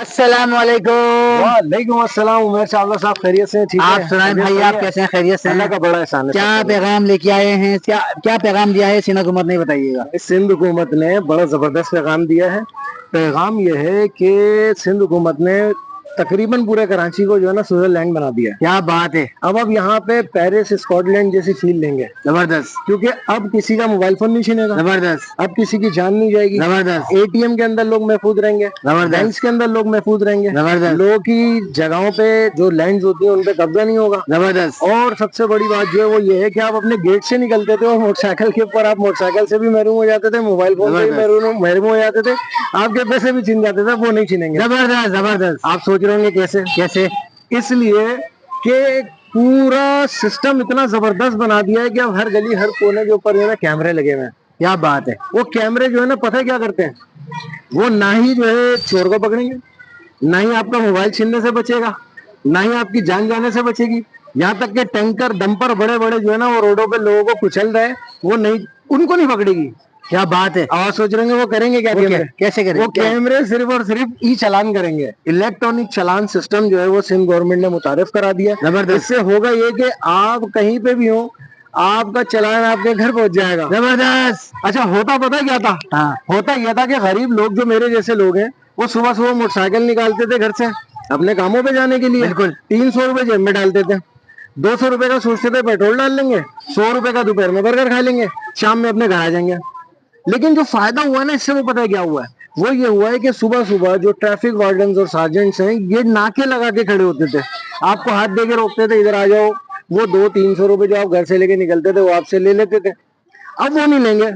अस्सलाम वालेकुम। वालेकुम अस्सलाम। उमर चावला साहब खैरियत से? ठीक है। आप सुनाएं भाई, आप कैसे हैं? खैरियत से अल्लाह हैं? का बड़ा एहसान है। क्या पैगाम लेके आए हैं? क्या क्या पैगाम दिया है सिंध हुकूमत ने, बताइएगा। इस सिंध हुकूमत ने बड़ा जबरदस्त पैगाम दिया है। पैगाम यह है कि सिंध हुकूमत ने तकरीबन पूरे कराची को जो है ना स्विट्जरलैंड बना दिया है। क्या बात है। अब यहाँ पे पेरिस स्कॉटलैंड जैसी फील लेंगे। जबरदस्त क्योंकि अब किसी का मोबाइल फोन नहीं छीनेगा, जबरदस्त अब किसी की जान नहीं जाएगी। जबरदस्त एटीएम के अंदर लोग महफूज रहेंगे, जबरदस्त बैंक के अंदर लोग महफूज रहेंगे, जबरदस्त लोगों की जगहों पे जो लैंड होती है उन पे कब्जा नहीं होगा। जबरदस्त। और सबसे बड़ी बात जो है वो ये है कि आप अपने गेट से निकलते थे और मोटरसाइकिल के ऊपर आप मोटरसाइकिल से भी महरूम हो जाते थे, मोबाइल फोन से भी महरूम हो जाते थे, आपके पैसे भी छीन जाते थे, वो नहीं छीनेंगे। जबरदस्त जबरदस्त। आप सोच रहे होंगे कैसे कैसे? इसलिए कि पूरा सिस्टम इतना जबरदस्त बना दिया है कि अब हर गली हर कोने के ऊपर जो है ना कैमरे लगे हुए हैं। क्या बात है। वो कैमरे जो है ना पता है क्या करते हैं, वो ना ही जो है चोर को पकड़ेंगे, ना ही आपका मोबाइल छीनने से बचेगा, ना ही आपकी जान जाने से बचेगी। यहाँ तक के टैंकर डंपर बड़े बड़े जो है ना वो रोडों पे लोगों को कुचल रहे हैं, वो नहीं, उनको नहीं पकड़ेगी। क्या बात है। आवाज सोच रहे वो करेंगे क्या? कैमरे कैसे करेंगे? वो कैमरे सिर्फ और सिर्फ ई चालान करेंगे। इलेक्ट्रॉनिक चालान सिस्टम जो है वो सिंध गवर्नमेंट ने मुतारिफ करा दिया। जबरदस्त। इससे होगा ये कि आप कहीं पे भी हो, आपका चालान आपके घर पहुंच जाएगा। जबरदस्त। अच्छा, होता पता क्या था? हाँ। होता यह था कि गरीब लोग जो मेरे जैसे लोग हैं वो सुबह सुबह मोटरसाइकिल निकालते थे घर से अपने कामों पे जाने के लिए। बिल्कुल। 300 रुपए जेब में डालते थे, 200 रुपए का सोचते थे पेट्रोल डाल लेंगे, 100 रुपए का दोपहर में बर्गर खा लेंगे, शाम में अपने घर आ जाएंगे। लेकिन जो फायदा हुआ ना इससे, वो पता है क्या हुआ है? वो ये हुआ है कि सुबह सुबह जो ट्रैफिक वार्डन और सार्जेंट्स हैं ये नाके लगा के खड़े होते थे, आपको हाथ दे के रोकते थे, इधर आ जाओ। वो 200-300 रुपए जो आप घर से लेके निकलते थे वो आपसे ले लेते थे, अब वो नहीं लेंगे।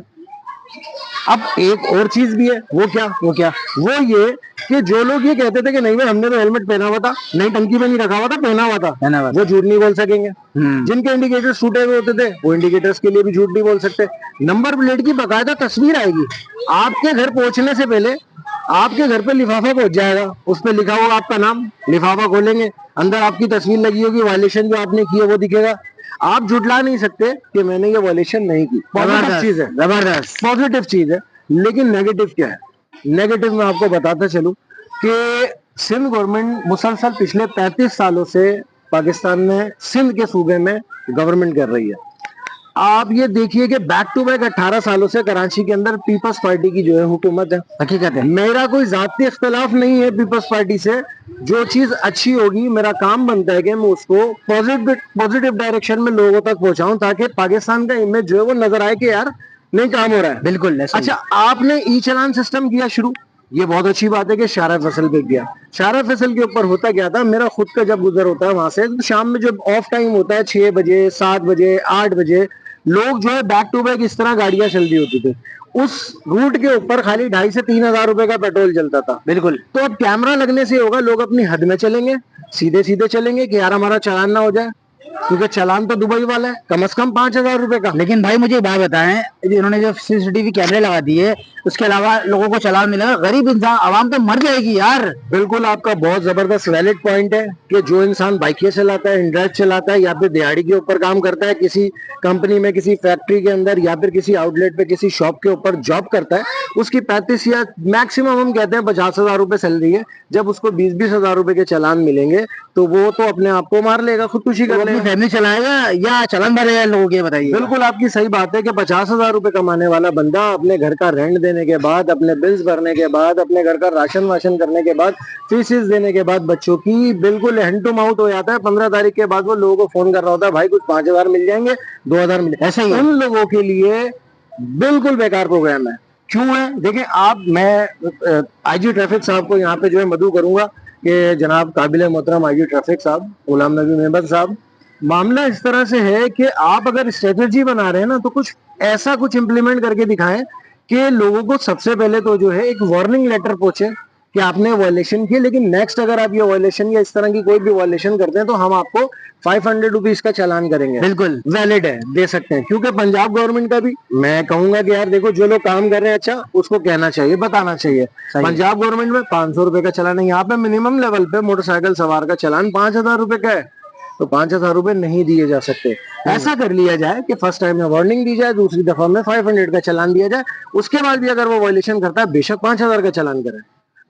अब एक और चीज भी है, वो क्या? वो ये कि जो लोग ये कहते थे कि नहीं भाई हमने तो हेलमेट पहना हुआ था, नहीं टंकी में नहीं रखा हुआ था, पहना हुआ था, वो झूठ नहीं बोल सकेंगे। जिनके इंडिकेटर्स टूटे हुए होते थे वो इंडिकेटर्स के लिए भी झूठ नहीं बोल सकते। नंबर प्लेट की बाकायदा तस्वीर आएगी आपके घर पहुंचने से पहले, आपके घर पे लिफाफा पहुंच जाएगा, उस पर लिखा होगा आपका नाम, लिफाफा खोलेंगे, अंदर आपकी तस्वीर लगी होगी, वायलेशन जो आपने की है वो दिखेगा। आप झुटला नहीं सकते कि मैंने ये वायलेशन नहीं की। पॉजिटिव चीज है, जबरदस्त पॉजिटिव चीज है। लेकिन नेगेटिव क्या है? नेगेटिव मैं आपको बताता चलूं कि सिंध गवर्नमेंट मुसलसल पिछले 35 सालों से पाकिस्तान में सिंध के सूबे में गवर्नमेंट कर रही है। आप ये देखिए कि बैक टू बैक 18 सालों से कराची के अंदर पीपल्स पार्टी की जो है हुकूमत है। हकीकत है। मेरा कोई जाती इख्तलाफ नहीं है पीपल्स पार्टी से, जो चीज अच्छी होगी मेरा काम बनता है कि मैं उसको पॉजिटिव डायरेक्शन में लोगों तक पहुंचाऊं, ताकि पाकिस्तान का इमेज जो है वो नजर आए कि यार नहीं काम हो रहा है। बिल्कुल। अच्छा, आपने ई चालान सिस्टम किया शुरू, ये बहुत अच्छी बात है कि शारा फसल पे गया। शारा फसल के ऊपर होता क्या था, मेरा खुद का जब गुजर होता है वहां से, तो शाम में जब ऑफ टाइम होता है 6 बजे 7 बजे 8 बजे, लोग जो है बैक टू बैक इस तरह गाड़ियां चल रही होती थी, उस रूट के ऊपर खाली 2,500 से 3,000 रुपए का पेट्रोल चलता था। बिल्कुल। तो अब कैमरा लगने से होगा, लोग अपनी हद में चलेंगे, सीधे सीधे चलेंगे कि यार हमारा चालान ना हो जाए, क्योंकि चालान तो दुबई वाला है, कम से कम 5,000 रुपए का। लेकिन भाई मुझे एक बात बताएं, इन्होंने जो सीसीटीवी कैमरे लगा दिए उसके अलावा लोगों को चालान मिलेगा, गरीब इंसान आवाम तो मर जाएगी यार। बिल्कुल, आपका बहुत जबरदस्त वैलिड पॉइंट है कि जो इंसान बाइकें चलाता है, इंड्राइव चलाता है, या फिर दिहाड़ी के ऊपर काम करता है, किसी कंपनी में, किसी फैक्ट्री के अंदर, या फिर किसी आउटलेट पे, किसी शॉप के ऊपर जॉब करता है, उसकी 35 या मैक्सिमम हम कहते हैं 50,000 रुपए सैलरी है। जब उसको 20-20 हजार रुपए के चालान मिलेंगे तो वो तो अपने आप को मार लेगा, खुदकुशी कर लेगा। फैमिली चलाएगा या चालान भरेगा लोगों के, बताइए। बिल्कुल आपकी सही बात है कि 50,000 रुपए कमाने वाला बंदा अपने घर का रेंट देने के बाद, अपने बिल्स भरने के बाद, अपने घर का राशन वाशन करने के बाद, फीसिस देने के बाद बच्चों की, बिल्कुल हैंड टू माउथ हो जाता है। 15 तारीख के बाद वो लोगों को फोन कर रहा होता है, भाई कुछ 5,000 मिल जाएंगे, 2,000 मिल, ऐसा ही उन लोगों के लिए बिल्कुल बेकार प्रोग्राम है। क्यों है? देखिए आप, मैं आईजी ट्रैफिक साहब को यहाँ पे जो है मदऊ करूंगा कि जनाब काबिल मोहतरम आईजी ट्रैफिक साहब गुलाम नबी मेहमद साहब, मामला इस तरह से है कि आप अगर स्ट्रेटेजी बना रहे हैं ना, तो कुछ ऐसा कुछ इंप्लीमेंट करके दिखाएं कि लोगों को सबसे पहले तो जो है एक वार्निंग लेटर पहुंचे कि आपने वायलेशन की, लेकिन नेक्स्ट अगर आप ये वायलेशन या इस तरह की कोई भी वायलेशन करते हैं तो हम आपको 500 रुपीज का चालान करेंगे। बिल्कुल वैलिड है, दे सकते हैं। क्योंकि पंजाब गवर्नमेंट का भी मैं कहूंगा कि यार देखो, जो लोग काम कर रहे हैं अच्छा उसको कहना चाहिए, बताना चाहिए। पंजाब गवर्नमेंट में 500 रुपए का चालान है, यहाँ पे मिनिमम लेवल पे मोटरसाइकिल सवार का चालान 5,000 रुपए का है, तो 5,000 रुपए नहीं दिए जा सकते। ऐसा कर लिया जाए कि फर्स्ट टाइम में वार्निंग दी जाए, दूसरी दफा में 500 का चालान दिया जाए, उसके बाद भी अगर वो वायलेशन करता है बेशक 5,000 का चालान करे,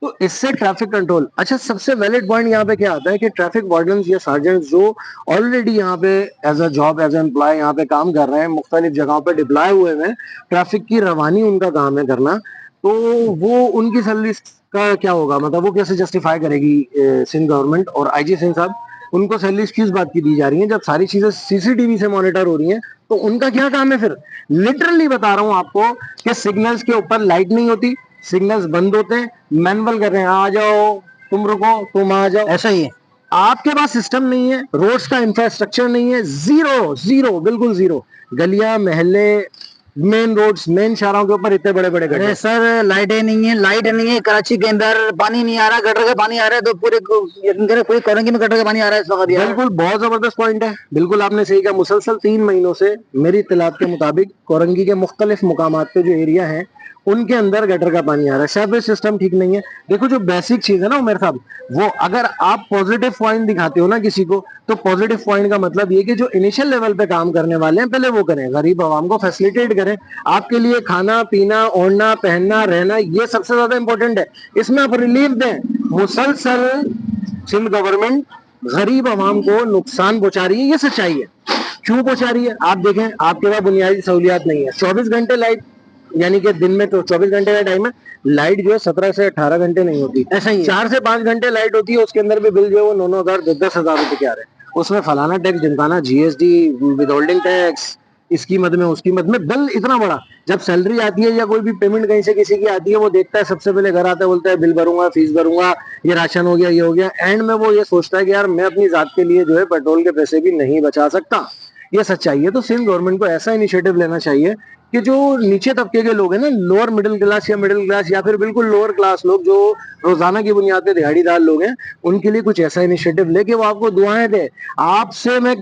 तो इससे ट्रैफिक कंट्रोल। अच्छा, सबसे वैलिड पॉइंट यहाँ पे क्या आता है कि ट्रैफिक वार्डन्स या सार्जेंट जो ऑलरेडी यहाँ पे as a job as employ यहाँ पे काम कर रहे हैं, मुख्तलिफ जगहों पे डिप्लॉय हुए हैं, ट्रैफिक की रवानी उनका काम है करना, तो वो उनकी सैलरी का क्या होगा, मतलब वो कैसे जस्टिफाई करेगी सिंध गवर्नमेंट और आईजी सिंह साहब? उनको सैलरी किस बात की दी जा रही है जब सारी चीजें सीसीटीवी से मॉनिटर हो रही हैं? तो उनका क्या काम है फिर? लिटरली बता रहा हूं आपको कि सिग्नल्स के ऊपर लाइट नहीं होती, सिग्नल्स बंद होते हैं, मैनुअल कर रहे हैं, आ जाओ, तुम रुको, तुम आ जाओ, ऐसा ही है। आपके पास सिस्टम नहीं है, रोड्स का इंफ्रास्ट्रक्चर नहीं है, जीरो जीरो, बिल्कुल जीरो। गलियां, मोहल्ले, मेन रोड्स, मेन शाहराहों के ऊपर इतने बड़े बड़े गड्ढे। अरे सर, लाइटें नहीं है, लाइट नहीं है, कराची के अंदर पानी नहीं आ रहा, गटर का पानी आ रहा है, तो पूरे यकीन करें पूरी कोरंगी में गटर का पानी आ रहा है इस वक्त यार। बिल्कुल, बहुत जबरदस्त पॉइंट है, बिल्कुल आपने सही कहा। मुसलसल 3 महीनों से मेरी इत्तलात के मुताबिक कोरंगी के मुख्तलिफ मुकामात पे जो एरिया है उनके अंदर गटर का पानी आ रहा है, सेवेज सिस्टम ठीक नहीं है। देखो, जो बेसिक चीज है ना उमर साहब, वो अगर आप पॉजिटिव पॉइंट दिखाते हो ना किसी को, तो पॉजिटिव पॉइंट का मतलब ये कि जो इनिशियल लेवल पे काम करने वाले हैं पहले वो करें, गरीब आवाम को फैसिलिटेट करें। आपके लिए खाना पीना, ओढ़ना, पहनना, रहना, ये सबसे ज्यादा इंपॉर्टेंट है, इसमें आप रिलीफ दें। मुसलसल सिंध गवर्नमेंट गरीब आवाम को नुकसान पहुंचा रही है, ये सच्चाई है। क्यों पहुंचा रही है? आप देखें, आपके पास बुनियादी सहूलियात नहीं है, 24 घंटे लाइट, यानी कि दिन में तो 24 घंटे का टाइम है, लाइट जो है 17 से 18 घंटे नहीं होती, ऐसा ही है। 4 से 5 घंटे लाइट होती है, उसके अंदर भी बिल जो है वो 9-9 हजार 10-10 हजार रुपए के आ रहे हैं। उसमें फलाना टैक्स, ढिमकाना, जीएसटी, विदहोल्डिंग टैक्स, इसकी मद में उसकी मद में, बिल इतना बड़ा। जब सैलरी आती है या कोई भी पेमेंट कहीं से किसी की आती है, वो देखता है, सबसे पहले घर आता है, बोलता है बिल भरूंगा, फीस भरूंगा, ये राशन हो गया, ये हो गया। एंड में वो ये सोचता है कि यार मैं अपनी जात के लिए जो है पेट्रोल के पैसे भी नहीं बचा सकता। ये सच्चाई है। तो सिंध गवर्नमेंट को ऐसा इनिशिएटिव लेना चाहिए कि जो नीचे तबके के लोग हैं ना, लोअर मिडिल क्लास या मिडिल क्लास या फिर बिल्कुल लोअर क्लास लोग, जो रोजाना की बुनियाद पे दिहाड़ीदार लोग हैं, उनके लिए कुछ ऐसा इनिशिएटिव ले कि वो आपको दुआएं दे। आपसे मैं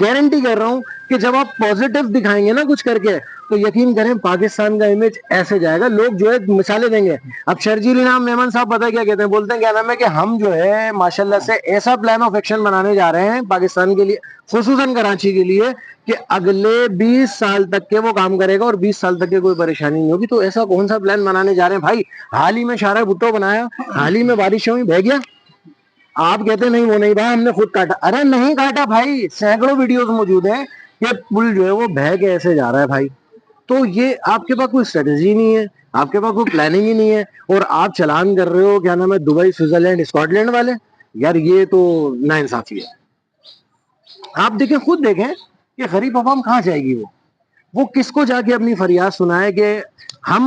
गारंटी कर रहा हूं कि जब आप पॉजिटिव दिखाएंगे ना कुछ करके, तो यकीन करें पाकिस्तान का इमेज ऐसे जाएगा, लोग जो है मिसालें देंगे। अब शर्जील इनाम मेमन साहब पता है क्या कहते हैं? बोलते हैं क्या नाम है कि हम जो है माशाल्लाह से ऐसा प्लान ऑफ एक्शन बनाने जा रहे हैं पाकिस्तान के लिए, खुसूसन कराची के लिए, कि अगले 20 साल तक के वो काम करेगा और 20 साल तक के कोई परेशानी नहीं होगी। तो ऐसा कौन सा प्लान बनाने जा रहे हैं भाई? हाल ही में शारा भुट्टो बनाया, हाल ही में बारिश हुई, बह गया। आप कहते नहीं, वो नहीं भाई, हमने खुद काटा। अरे नहीं काटा भाई, सैकड़ों वीडियोस मौजूद है कि पुल जो है वो बह के ऐसे जा रहा है भाई। तो ये आपके पास कोई स्ट्रेटेजी नहीं है, आपके पास कोई प्लानिंग ही नहीं है, और आप चलान कर रहे हो क्या नाम है, दुबई, स्विट्जरलैंड, स्कॉटलैंड वाले। यार ये तो नाइंसाफी है। आप देखें, खुद देखें कि गरीब आवाम कहाँ जाएगी, वो किसको जाके अपनी फरियाद सुनाए कि हम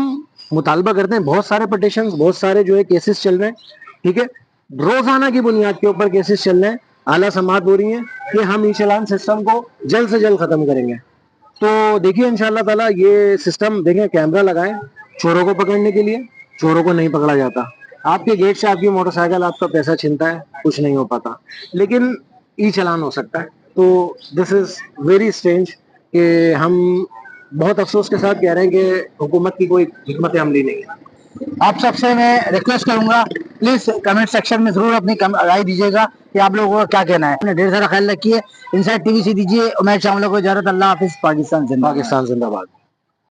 मुतालबा करते हैं। बहुत सारे पटिशंस, बहुत सारे जो है केसेस चल रहे हैं, ठीक है, रोजाना की बुनियाद के ऊपर केसेस चल रहे हैं, आला समात हो रही है कि हम ई चालान सिस्टम को जल्द से जल्द खत्म करेंगे। तो देखिए इंशाल्लाह ताला ये सिस्टम, देखें, कैमरा लगाएं चोरों को पकड़ने के लिए, चोरों को नहीं पकड़ा जाता। आपके गेट से आपकी मोटरसाइकिल आपका पैसा छीनता है, कुछ नहीं हो पाता, लेकिन ई चालान हो सकता है। तो दिस इज वेरी स्ट्रेंज कि हम बहुत अफसोस के साथ कह रहे हैं कि हुकूमत की कोई हिकमत अमली नहीं है। आप सबसे मैं रिक्वेस्ट करूंगा, प्लीज कमेंट सेक्शन में जरूर अपनी राय दीजिएगा कि आप लोगों का क्या कहना है। अपने ढेर सारा ख्याल रखिए। इनसाइड टीवी से दीजिए उमैर चावला को इजाजत। अल्लाह हाफिज। पाकिस्तान जिंदाबाद। पाकिस्तान जिंदाबाद।